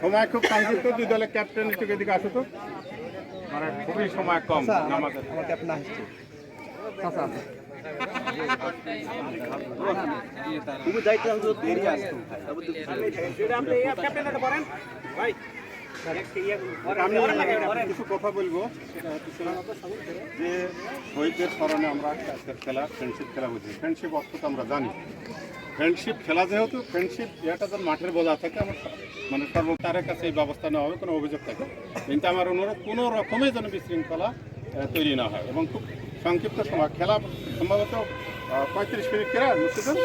সময় খুব সংক্ষিপ্ত, দুই দলের ক্যাপ্টেন একটু এদিকে আসো তো, মানে খুবই সময় কম। আমাদের ক্যাপ্টেন আসছে, আমি কিছু কথা বলবো। সেটা হচ্ছে যে শহীদদের স্মরণে আমরা আজকের খেলা ফ্রেন্ডশিপ খেলা বুঝি। ফ্রেন্ডশিপ অর্থ তো আমরা জানি, ফ্রেন্ডশিপ খেলা যেহেতু ফ্রেন্ডশিপ এটা তো মাঠের বোঝা থাকে, আমার মানে সর্বতারের কাছে এই ব্যবস্থা নেওয়া হবে কোনো অভিযোগ থাকে, কিন্তু আমার অনুরোধ কোনো রকমেই যেন বিশৃঙ্খলা তৈরি না হয় এবং খুব সংক্ষিপ্ত সময় খেলা, সম্ভবত 35 মিনিট খেলা মুসিদুল।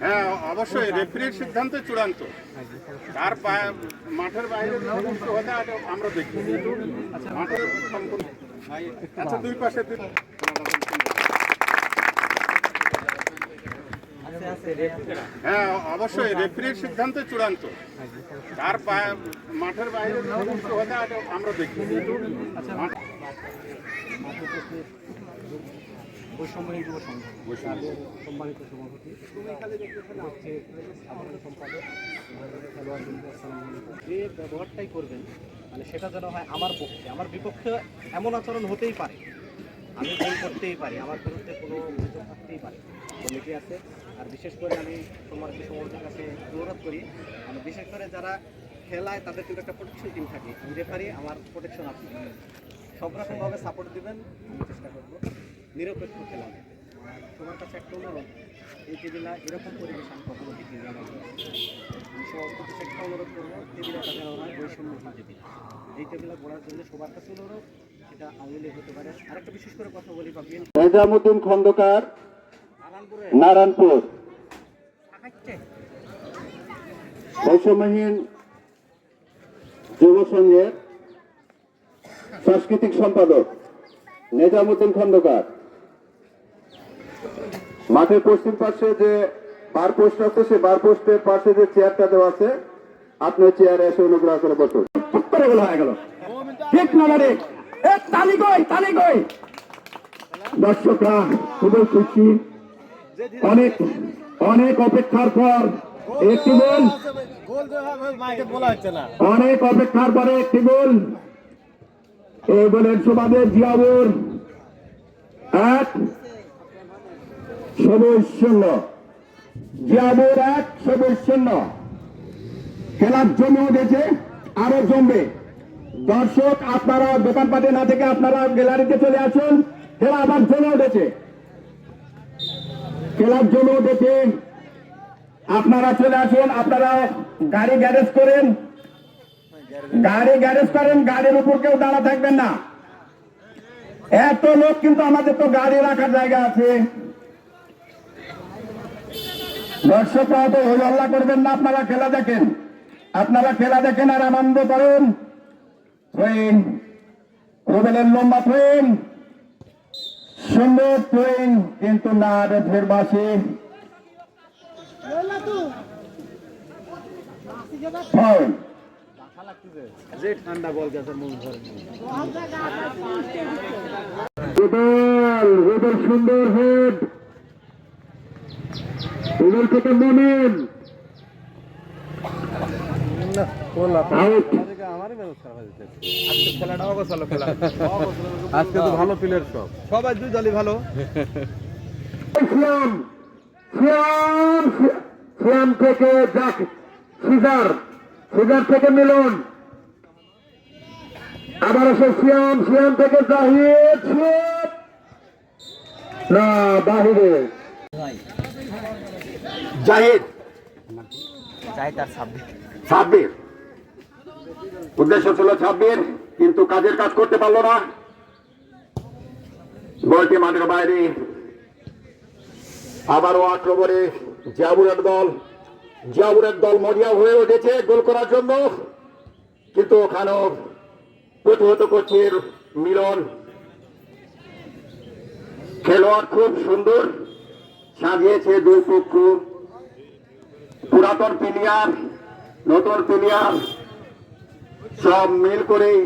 হ্যাঁ অবশ্যই রেফারির সিদ্ধান্ত চূড়ান্ত, তার মাঠের বাইরে হতে আমরা দেখি মাঠের সম্পূর্ণ। আচ্ছা দুই পাশে হ্যাঁ অবশ্যই রেফারির সিদ্ধান্ত চূড়ান্ত, তার মাঠের বাইরে হতে আমরা দেখি। বৈষম্যহীন যুব সংঘ সম্মানিত সভাপতি হচ্ছে সাধারণ সম্পাদক, যে ব্যবহারটাই করবেন মানে সেটা যেন হয় আমার পক্ষে, আমার বিপক্ষে এমন আচরণ হতেই পারে, আমি ভুল করতেই পারি, আমার বিরুদ্ধে কোনো অভিযোগ থাকতেই পারে, কমিটি আছে। আর বিশেষ করে আমি সম্মানিত সভাপতির কাছে অনুরোধ করি, মানে বিশেষ করে যারা খেলায় তাদের কিন্তু একটা প্রোটেকশন টিম থাকে, রেফারি আমার প্রোটেকশন আছে, সব রকমভাবে সাপোর্ট দেবেন, আমি চেষ্টা করবো নিরপেক্ষ খেলা। সবার কাছে একটা অনুরোধ, এই টেবিলা এরকম পরিবেশ আমি কখনো দেখিনি, আমার সভাপতির কাছে একটা অনুরোধ করবো, টেবিলাটা যেন হয় বৈষম্যহীন টেবিল। এই টেবিলা গড়ার জন্য সবার কাছে অনুরোধ, এটা আওয়ামী লীগ হতে পারে। আরেকটা বিশেষ করে কথা বলি, পাবেন নিজামুদ্দিন খন্দকার, নারায়ণপুর বৈষম্যহীন যুব সংঘের সাংস্কৃতিক সম্পাদক নিজামুদ্দিন খন্দকার। মাঠের পশ্চিম পাশে যে বার পোস্ট আছে, সে বার পোস্টের পাশে যে চেয়ারটা দেওয়া আছে, আপনার চেয়ারে এসে অনুগ্রহ করে বসুন। হয়ে গেল ঠিক না ঠিক? দর্শকরা খুবই খুশি, অনেক অনেক অপেক্ষার পর একটি গোল, অনেক অপেক্ষার পরে একটি গোল। এই গোলের সুবাদে জিয়াবুর 1 সবুজ 0, জিয়াবুর 1 সবুজ 0। খেলার জমে উঠেছে, আরো জমবে। দর্শক আপনারা দোকানপাটে না থেকে আপনারা গ্যালারিতে চলে আসুন, খেলা আবার জমে উঠেছে, খেলার জমে উঠেছে। আপনারা চলে আসুন, আপনারা গাড়ি গ্যারেজ করেন, গাড়ির উপর কেউ দাঁড়া থাকবেন না। এত লোক কিন্তু আমাদের তো গাড়ি রাখার জায়গা আছে। দর্শকরা তো হই হল্লা করবেন না, আপনারা খেলা দেখেন, আর আনন্দ করেন। রুবেলের লম্বা ট্রেন, সুন্দর ট্রেন, কিন্তু না রেফের বাসে ঠান্ডা বল গেছে মন ধরে। রুবেল সুন্দর হেড, রুবেল থেকে মমিন আজকে তো ভালো প্লেয়ার, সবাই দুই দলই ভালো। শ্যাম থেকে সিজার থেকে মিলন, আবার এসে শ্যাম থেকে জাহিদ, না বাহিরে জাহিদ আর সাব্বির, উদ্দেশ্য ছিল সাব্বির, কিন্তু কাজের কাজ করতে পারলো না, বলটি মাঠের বাইরে। আবারও আক্রমণে জিয়াবুরের দল মরিয়া হয়ে উঠেছে গোল করার জন্য, কিন্তু ওখানেও প্রতিহত করছে মিলন। খেলোয়াড় খুব সুন্দর সাজিয়েছে দুই পক্ষ, পুরাতন প্লেয়ার নতুন প্লেয়ার সব মিল করেই